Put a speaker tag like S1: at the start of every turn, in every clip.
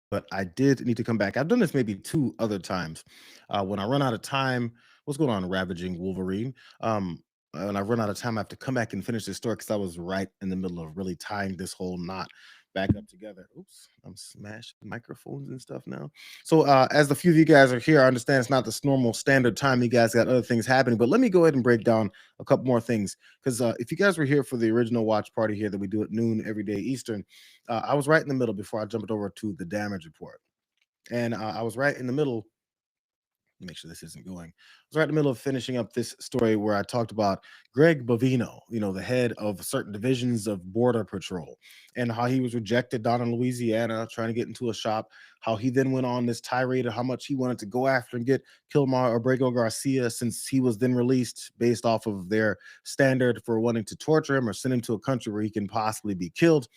S1: but I did need to come back. I've done this maybe two other times. When I run out of time, what's going on, Ravaging Wolverine? When I run out of time, I have to come back and finish this story because I was right in the middle of really tying this whole knot back up together. Oops, I'm smashing microphones and stuff now. So, as the few of you guys are here, I understand it's not this normal standard time. You guys got other things happening, but let me go ahead and break down a couple more things because if you guys were here for the original watch party here that we do at noon every day Eastern, I was right in the middle before I jumped over to the damage report. And I was right in the middle. Make sure this isn't going. I was right in the middle of finishing up this story where I talked about Greg Bovino, the head of certain divisions of Border Patrol, and how he was rejected down in Louisiana trying to get into a shop. How he then went on this tirade of how much he wanted to go after and get Kilmar Abrego Garcia since he was then released based off of their standard for wanting to torture him or send him to a country where he can possibly be killed.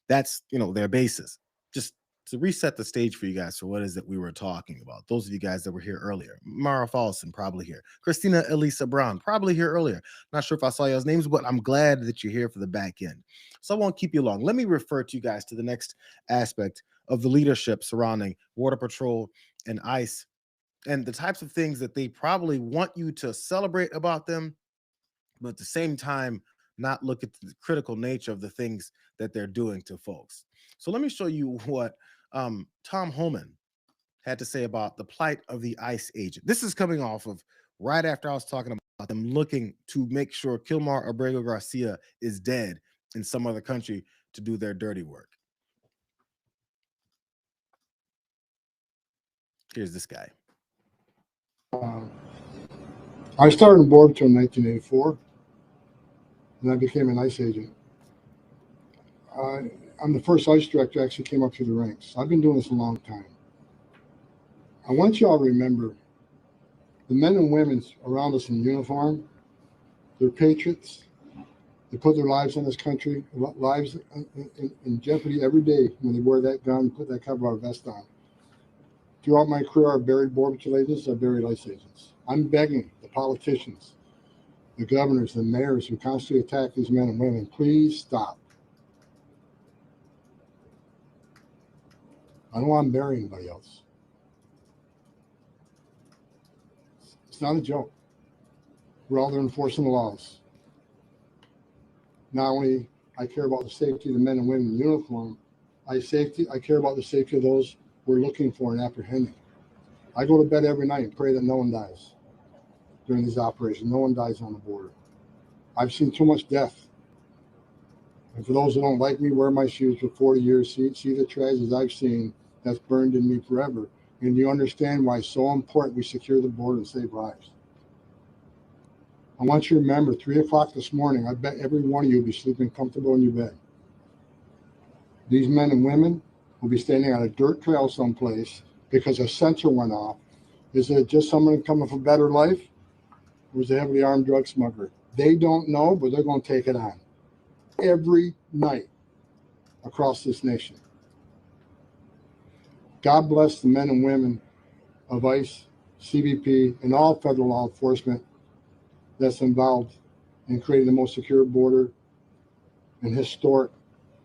S1: That's their basis. Just to reset the stage for you guys for what is that we were talking about. Those of you guys that were here earlier, Mara Fallison probably here, Christina Elisa Brown probably here earlier. Not sure if I saw y'all's names, but I'm glad that you're here for the back end. So I won't keep you long. Let me refer to you guys to the next aspect of the leadership surrounding Border Patrol and ICE and the types of things that they probably want you to celebrate about them, but at the same time, not look at the critical nature of the things that they're doing to folks. So let me show you what Tom Homan had to say about the plight of the ICE agent. This is coming off of right after I was talking about them looking to make sure Kilmar Abrego Garcia is dead in some other country to do their dirty work. Here's this guy.
S2: I started in Border Patrol in 1984, and I became an ICE agent. I'm the first ICE director actually came up through the ranks. I've been doing this a long time. I want you all to remember the men and women around us in uniform, they're patriots. They put their lives on this country, lives in jeopardy every day when they wear that gun, put that cover our vest on. Throughout my career, I've buried Border Patrol agents, I've buried ICE agents. I'm begging the politicians, the governors, the mayors who constantly attack these men and women, please stop. I don't want to bury anybody else. It's not a joke. We're all there enforcing the laws. Not only I care about the safety of the men and women in uniform, I care about the safety of those we're looking for and apprehending. I go to bed every night and pray that no one dies during these operations. No one dies on the border. I've seen too much death. And for those who don't like me, wear my shoes for 40 years, see the tragedies I've seen that's burned in me forever. And you understand why it's so important we secure the border and save lives. I want you to remember, 3 o'clock this morning, I bet every one of you will be sleeping comfortable in your bed. These men and women will be standing on a dirt trail someplace because a sensor went off. Is it just someone coming for better life? Or is it a heavily armed drug smuggler? They don't know, but they're going to take it on every night across this nation. God bless the men and women of ICE, CBP, and all federal law enforcement that's involved in creating the most secure border and historic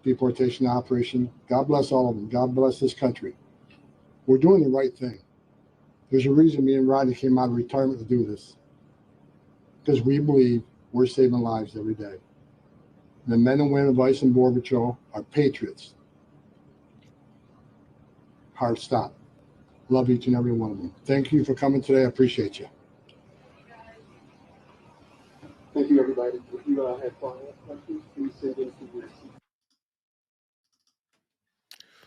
S2: deportation operation. God bless all of them. God bless this country. We're doing the right thing. There's a reason me and Rodney came out of retirement to do this, because we believe we're saving lives every day. The men and women of ICE and Border Patrol are patriots. Hard stop. Love each and every one of them. Thank you for coming today. I appreciate you.
S3: Thank you, everybody. If you have follow-up questions, please send them to your seat.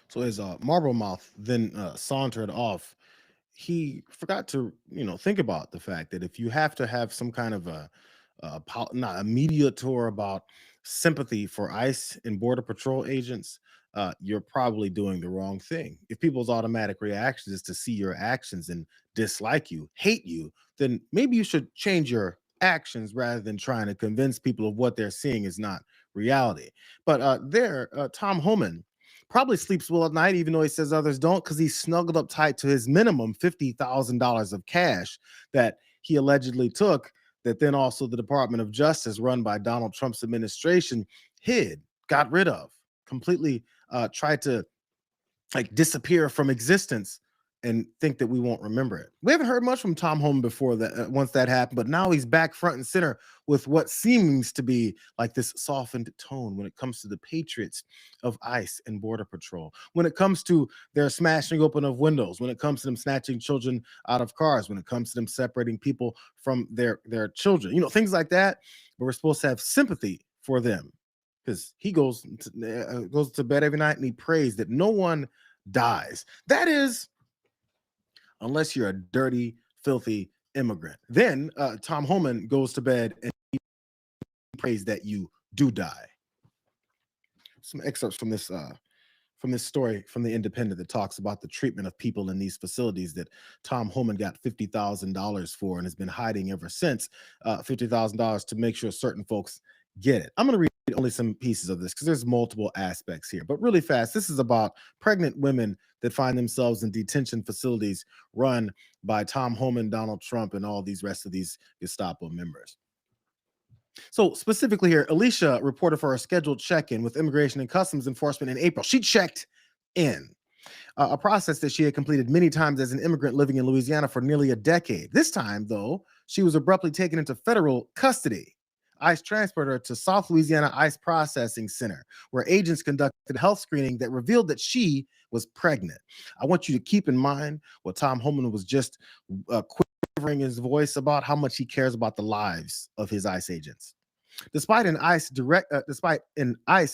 S1: So as Marble Mouth then sauntered off, he forgot to think about the fact that if you have to have some kind of not a media tour about sympathy for ICE and Border Patrol agents, you're probably doing the wrong thing. If people's automatic reaction is to see your actions and dislike you, hate you, then maybe you should change your actions rather than trying to convince people of what they're seeing is not reality. But Tom Homan probably sleeps well at night, even though he says others don't, because he's snuggled up tight to his minimum $50,000 of cash that he allegedly took, that then also the Department of Justice, run by Donald Trump's administration, got rid of, completely tried to like disappear from existence and think that we won't remember it. We haven't heard much from Tom Homan before that once that happened, but now he's back front and center with what seems to be like this softened tone when it comes to the patriots of ICE and Border Patrol, when it comes to their smashing open of windows, when it comes to them snatching children out of cars, when it comes to them separating people from their children, things like that. But we're supposed to have sympathy for them because he goes to bed every night and he prays that no one dies. That is, unless you're a dirty, filthy immigrant. Then Tom Homan goes to bed and he prays that you do die. Some excerpts from this story from the Independent that talks about the treatment of people in these facilities that Tom Homan got $50,000 for and has been hiding ever since. $50,000 to make sure certain folks get it. I'm going to read only some pieces of this because there's multiple aspects here, but really fast. This is about pregnant women that find themselves in detention facilities run by Tom Homan, Donald Trump, and all these rest of these Gestapo members. So specifically here, Alicia reported for a scheduled check-in with Immigration and Customs Enforcement in April. She checked in, a process that she had completed many times as an immigrant living in Louisiana for nearly a decade. This time, though, she was abruptly taken into federal custody. ICE transported her to South Louisiana ICE Processing Center, where agents conducted health screening that revealed that she was pregnant. I want you to keep in mind what Tom Homan was just quivering his voice about, how much he cares about the lives of his ICE agents. Despite an ICE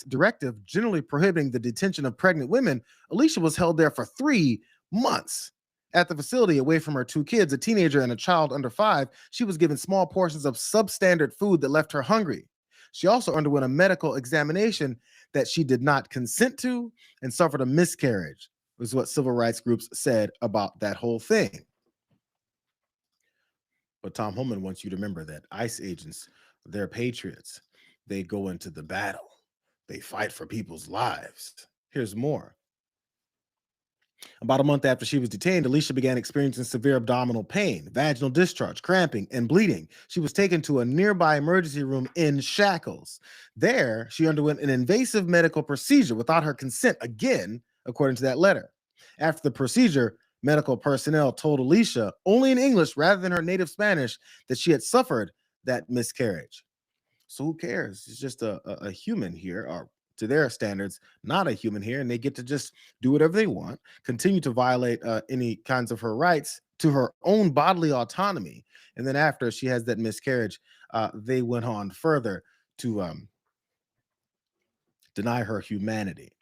S1: directive generally prohibiting the detention of pregnant women, Alicia was held there for 3 months. At the facility, away from her 2 kids, a teenager and a child under 5, she was given small portions of substandard food that left her hungry. She also underwent a medical examination that she did not consent to and suffered a miscarriage, was what civil rights groups said about that whole thing. But Tom Homan wants you to remember that ICE agents, they're patriots. They go into the battle. They fight for people's lives. Here's more. About a month after she was detained, Alicia began experiencing severe abdominal pain, vaginal discharge, cramping, and bleeding. She was taken to a nearby emergency room in shackles. There, she underwent an invasive medical procedure without her consent, again, according to that letter. After the procedure, medical personnel told Alicia, only in English rather than her native Spanish, that she had suffered that miscarriage. So who cares? It's just a human here, or to their standards, not a human here, and they get to just do whatever they want, continue to violate any kinds of her rights to her own bodily autonomy. And then after she has that miscarriage, they went on further to deny her humanity.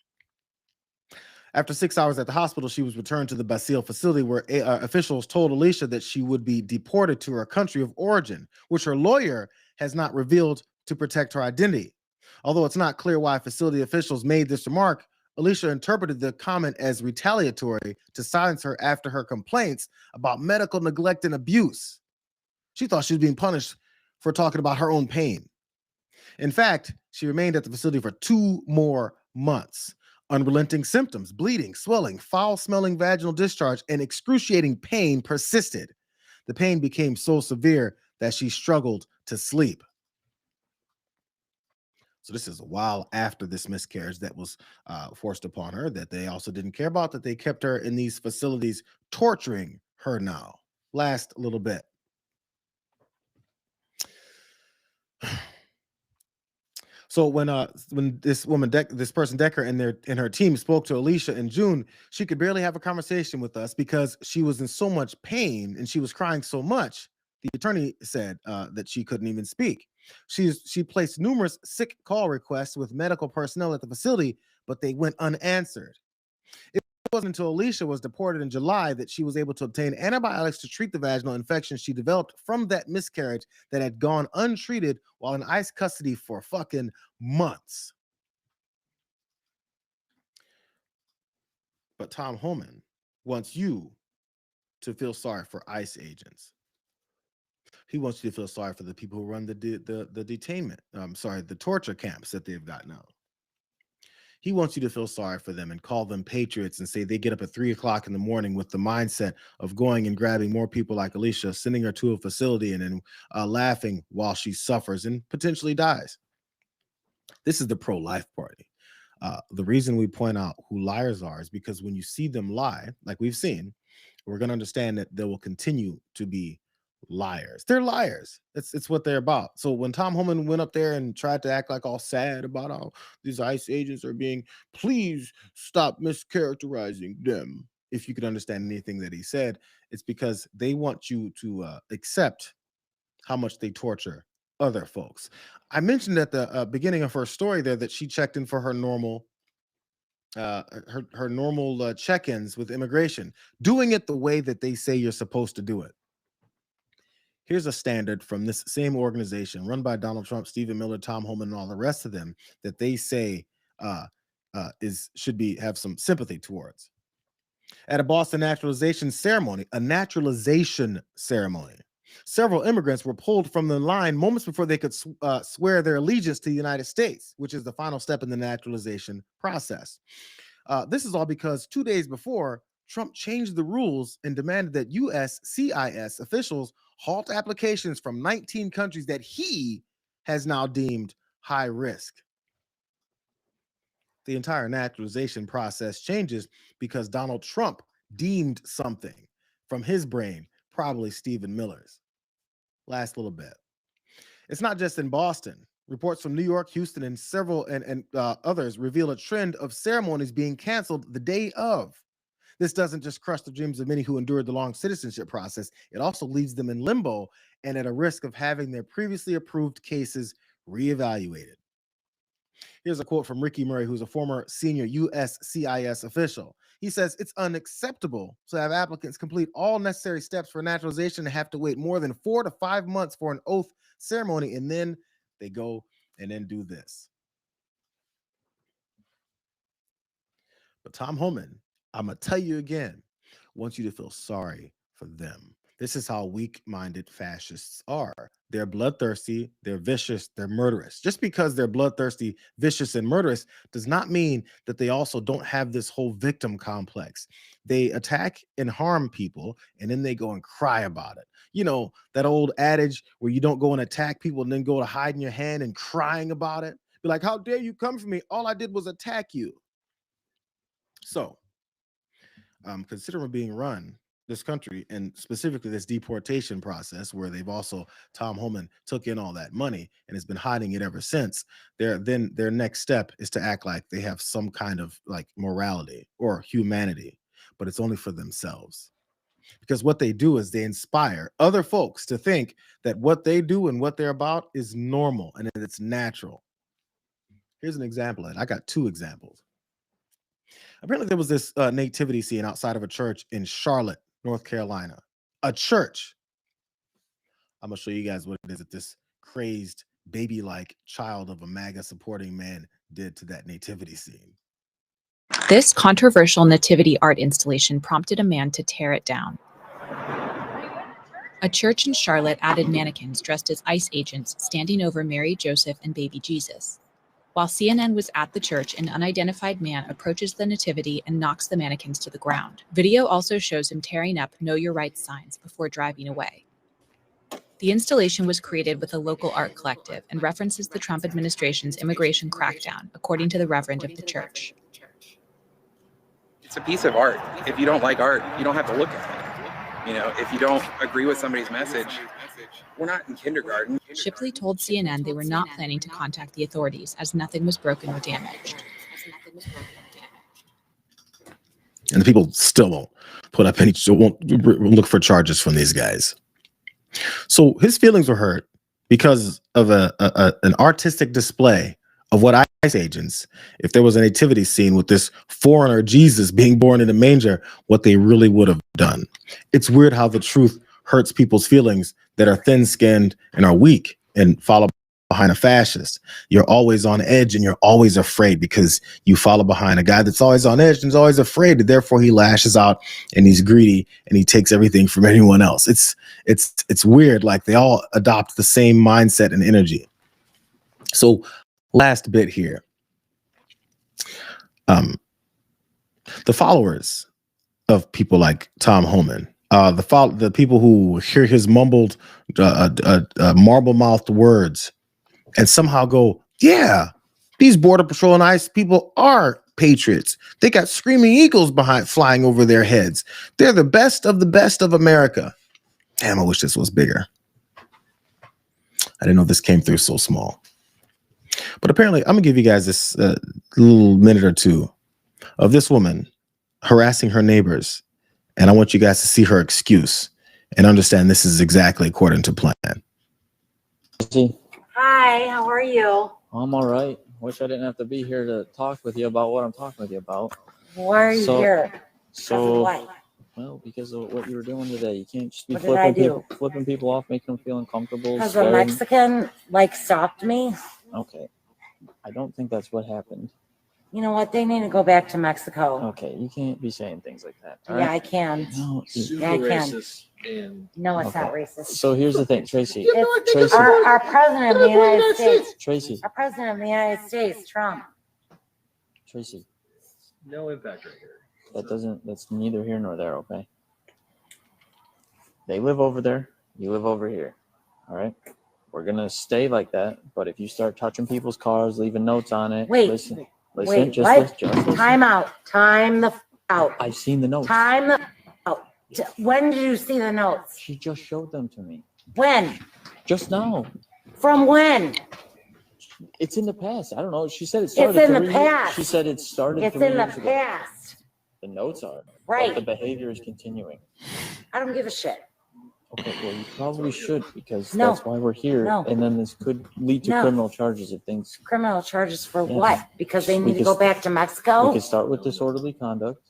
S1: After 6 hours at the hospital, she was returned to the Basile facility where officials told Alicia that she would be deported to her country of origin, which her lawyer has not revealed to protect her identity. Although it's not clear why facility officials made this remark, Alicia interpreted the comment as retaliatory to silence her after her complaints about medical neglect and abuse. She thought she was being punished for talking about her own pain. In fact, she remained at the facility for 2 more months. Unrelenting symptoms, bleeding, swelling, foul-smelling vaginal discharge, and excruciating pain persisted. The pain became so severe that she struggled to sleep. So this is a while after this miscarriage that was forced upon her, that they also didn't care about, that they kept her in these facilities torturing her now. Last little bit. So when this woman this person Decker and her team spoke to Alicia in June, she could barely have a conversation with us because she was in so much pain and she was crying so much. The attorney said that she couldn't even speak. She placed numerous sick call requests with medical personnel at the facility, but they went unanswered. It wasn't until Alicia was deported in July that she was able to obtain antibiotics to treat the vaginal infection she developed from that miscarriage that had gone untreated while in ICE custody for fucking months. But Tom Homan wants you to feel sorry for ICE agents. He wants you to feel sorry for the people who run the detainment. The torture camps that they've got now. He wants you to feel sorry for them and call them patriots and say they get up at 3 o'clock in the morning with the mindset of going and grabbing more people like Alicia, sending her to a facility and then laughing while she suffers and potentially dies. This is the pro-life party. The reason we point out who liars are is because when you see them lie, like we've seen, we're going to understand that they will continue to be liars. They're liars. It's what they're about. So when Tom Homan went up there and tried to act like all sad about how these ICE agents are being, please stop mischaracterizing them. If you could understand anything that he said, it's because they want you to accept how much they torture other folks. I mentioned at the beginning of her story there that she checked in for her normal her normal check-ins with immigration, doing it the way that they say you're supposed to do it. Here's a standard from this same organization run by Donald Trump, Stephen Miller, Tom Homan, and all the rest of them that they say should be have some sympathy towards. At a Boston naturalization ceremony, several immigrants were pulled from the line moments before they could swear their allegiance to the United States, which is the final step in the naturalization process. This is all because 2 days before, Trump changed the rules and demanded that USCIS officials halt applications from 19 countries that he has now deemed high risk. The entire naturalization process changes because Donald Trump deemed something from his brain, probably Stephen Miller's. Last little bit. It's not just in Boston. Reports from New York, Houston, and several others reveal a trend of ceremonies being canceled the day of. This doesn't just crush the dreams of many who endured the long citizenship process. It also leaves them in limbo and at a risk of having their previously approved cases reevaluated. Here's a quote from Ricky Murray, who's a former senior USCIS official. He says, it's unacceptable to have applicants complete all necessary steps for naturalization and have to wait more than 4 to 5 months for an oath ceremony, and then they go and then do this. But Tom Homan, I'm going to tell you again, wants you to feel sorry for them. This is how weak-minded fascists are. They're bloodthirsty, they're vicious, they're murderous. Just because they're bloodthirsty, vicious, and murderous does not mean that they also don't have this whole victim complex. They attack and harm people, and then they go and cry about it. You know, that old adage where you don't go and attack people and then go to hide in your hand and crying about it. Be like, how dare you come for me? All I did was attack you. So, considering being run this country and specifically this deportation process where they've also Tom Homan took in all that money and has been hiding it ever since, their next step is to act like they have some kind of like morality or humanity, but it's only for themselves. Because what they do is they inspire other folks to think that what they do and what they're about is normal and that it's natural. Here's an example, and I got 2 examples. Apparently, there was this nativity scene outside of a church in Charlotte, North Carolina. A church. I'm going to show you guys what it is that this crazed, baby-like child of a MAGA supporting man did to that nativity scene.
S4: This controversial nativity art installation prompted a man to tear it down. A church in Charlotte added mannequins dressed as ICE agents standing over Mary, Joseph, and baby Jesus. While CNN was at the church, an unidentified man approaches the nativity and knocks the mannequins to the ground. Video also shows him tearing up "Know Your Rights" signs before driving away. The installation was created with a local art collective and references the Trump administration's immigration crackdown, according to the reverend of the church.
S5: It's a piece of art. If you don't like art, you don't have to look at it. You know, if you don't agree with somebody's message, we're not in kindergarten.
S4: Shipley told CNN they were not planning to contact the authorities as nothing was broken or damaged.
S1: And the people still won't put up any, won't look for charges from these guys. So his feelings were hurt because of an artistic display of what ICE agents, if there was a nativity scene with this foreigner Jesus being born in a manger, what they really would have done. It's weird how the truth hurts people's feelings that are thin-skinned and are weak and follow behind a fascist. You're always on edge and you're always afraid because you follow behind a guy that's always on edge and is always afraid, and therefore he lashes out and he's greedy and he takes everything from anyone else. It's weird, like they all adopt the same mindset and energy. So last bit here. The followers of people like Tom Homan, the people who hear his mumbled, marble-mouthed words and somehow go, yeah, These Border Patrol and ICE people are patriots. They got screaming eagles behind flying over their heads. They're the best of America. Damn, I wish this was bigger. I didn't know this came through so small. But apparently, I'm gonna give you guys this little minute or two of this woman harassing her neighbors, and I want you guys to see her excuse and understand this is exactly according to plan.
S6: Hi, how are you?
S7: I'm all right. Wish I didn't have to be here to talk with you about what I'm talking with you about.
S6: Why are you here?
S7: So,
S6: What?
S7: well, because of what you were doing today. You can't just be
S6: What did I do?
S7: flipping people off, making them feel uncomfortable.
S6: Because a
S7: swearing.
S6: Mexican stopped me.
S7: Okay. I don't think that's what happened.
S6: You know what? They need to go back to Mexico.
S7: Okay, you can't be saying things like that. all
S6: Yeah,
S7: right?
S6: I can.
S7: No,
S6: Yeah, I can. No, it's not racist.
S7: So here's the thing, Tracy.
S6: It's
S7: Tracy.
S6: our president of the United States.
S7: Tracy.
S6: Our president of the United States, Trump.
S7: Tracy.
S8: No impact right here.
S7: That's neither here nor there, okay? They live over there, you live over here. All right? We're gonna stay like that, but if you start touching people's cars, leaving notes on it,
S6: Wait,
S7: listen,
S6: Wait,
S7: just
S6: what?
S7: listen.
S6: Time out. Time the out.
S7: I've seen the notes.
S6: Time the out. When did you see the notes?
S7: She just showed them to me.
S6: When?
S7: Just now.
S6: From when?
S7: It's in the past. I don't know. She said it started.
S6: It's in the
S7: 3 years.
S6: past.
S7: She said it started.
S6: It's
S7: 3
S6: in the
S7: years ago.
S6: past.
S7: The notes are.
S6: Right.
S7: But the behavior is continuing.
S6: I don't give a shit.
S7: Okay, well, you probably should because
S6: No.
S7: that's why we're here.
S6: No.
S7: And then this could lead to
S6: No.
S7: criminal charges if things.
S6: Criminal charges for
S7: Yeah.
S6: what? Because they need to
S7: Because-
S6: go back to
S7: We
S6: Mexico?
S7: could start with disorderly conduct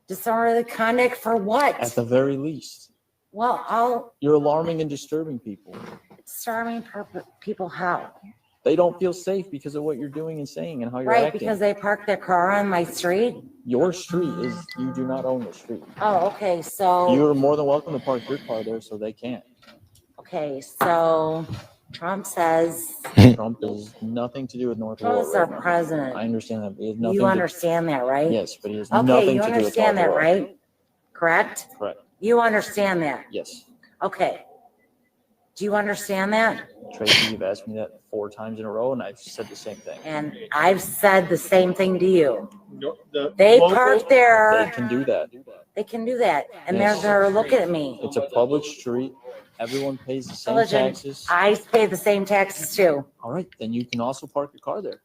S6: Disorderly conduct for
S7: at
S6: what?
S7: the very least.
S6: Well, I'll
S7: You're alarming and disturbing people.
S6: starving people how?
S7: They don't feel safe because of what you're doing and saying and how you're
S6: Right,
S7: acting.
S6: because they park their car on my street?
S7: Your street is, you do not own the street.
S6: Oh, okay, so,
S7: You're more than welcome to park your car there so they can't.
S6: Trump says,
S7: Trump has nothing to do with North
S6: Trump's
S7: Aurora
S6: our
S7: right now.
S6: president.
S7: I understand that. He has nothing
S6: You understand that, right?
S7: Yes, but he has
S6: Okay,
S7: nothing
S6: you
S7: to do with
S6: understand
S7: North
S6: that,
S7: Aurora.
S6: right? Correct?
S7: Correct.
S6: You understand that?
S7: Yes.
S6: Okay. Do you understand that?
S7: Tracy, you've asked me that 4 times in a row, and I've said the same thing.
S6: And I've said the same thing to you.
S8: No, the
S6: They
S8: local-
S6: park
S7: They
S6: there,
S7: can do that.
S6: they can do that, and
S7: Yes.
S6: they're looking at me.
S7: It's a public street. Everyone pays the same
S6: Religion.
S7: taxes.
S6: I pay the same taxes too.
S7: All right, then you can also park your car there.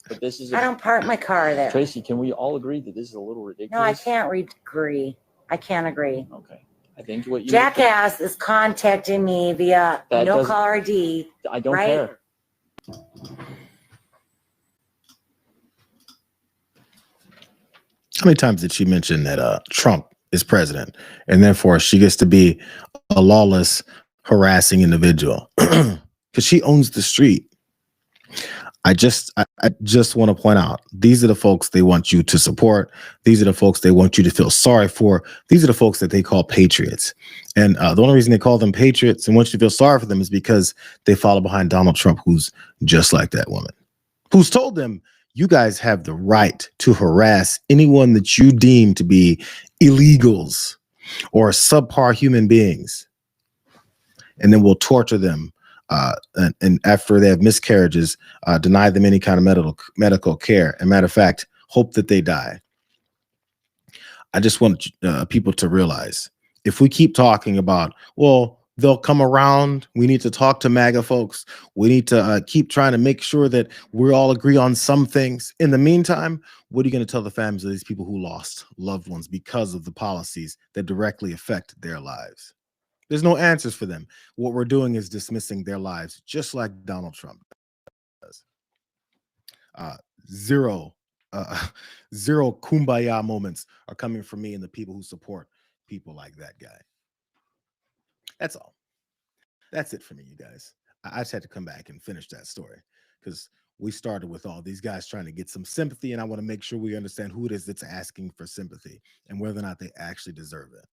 S7: But this is
S6: I don't park my car there.
S7: Tracy, can we all agree that this is a little ridiculous?
S6: No, I can't agree. I can't agree.
S7: Okay. I think what you
S6: Jackass is contacting me via
S7: That
S6: no
S7: doesn't-
S6: caller ID.
S7: I don't
S6: right?
S7: care.
S1: How many times did she mention that Trump is president and therefore she gets to be a lawless, harassing individual because she owns the street? I just want to point out, these are the folks they want you to support. These are the folks they want you to feel sorry for. These are the folks that they call patriots. And the only reason they call them patriots and want you to feel sorry for them is because they follow behind Donald Trump, who's just like that woman, who's told them, you guys have the right to harass anyone that you deem to be illegals or subpar human beings. And then we'll torture them. And after they have miscarriages, deny them any kind of medical care. And matter of fact, hope that they die. I just want people to realize, if we keep talking about, well, they'll come around, we need to talk to MAGA folks. We need to keep trying to make sure that we all agree on some things. In the meantime, what are you going to tell the families of these people who lost loved ones because of the policies that directly affect their lives? There's no answers for them. What we're doing is dismissing their lives, just like Donald Trump does. Zero kumbaya moments are coming from me and the people who support people like that guy. That's all. That's it for me, you guys. I just had to come back and finish that story because we started with all these guys trying to get some sympathy, and I want to make sure we understand who it is that's asking for sympathy and whether or not they actually deserve it.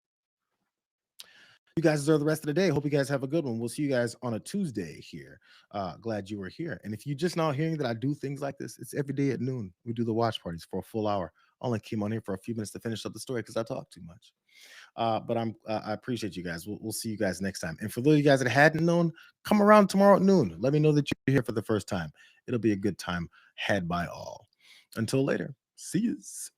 S1: You guys deserve the rest of the day. Hope you guys have a good one. We'll see you guys on a Tuesday here. Glad you were here. And if you're just now hearing that I do things like this, it's every day at noon. We do the watch parties for a full hour. I only came on here for a few minutes to finish up the story because I talk too much. But I appreciate you guys. We'll see you guys next time. And for those of you guys that hadn't known, come around tomorrow at noon. Let me know that you're here for the first time. It'll be a good time had by all. Until later, see yous.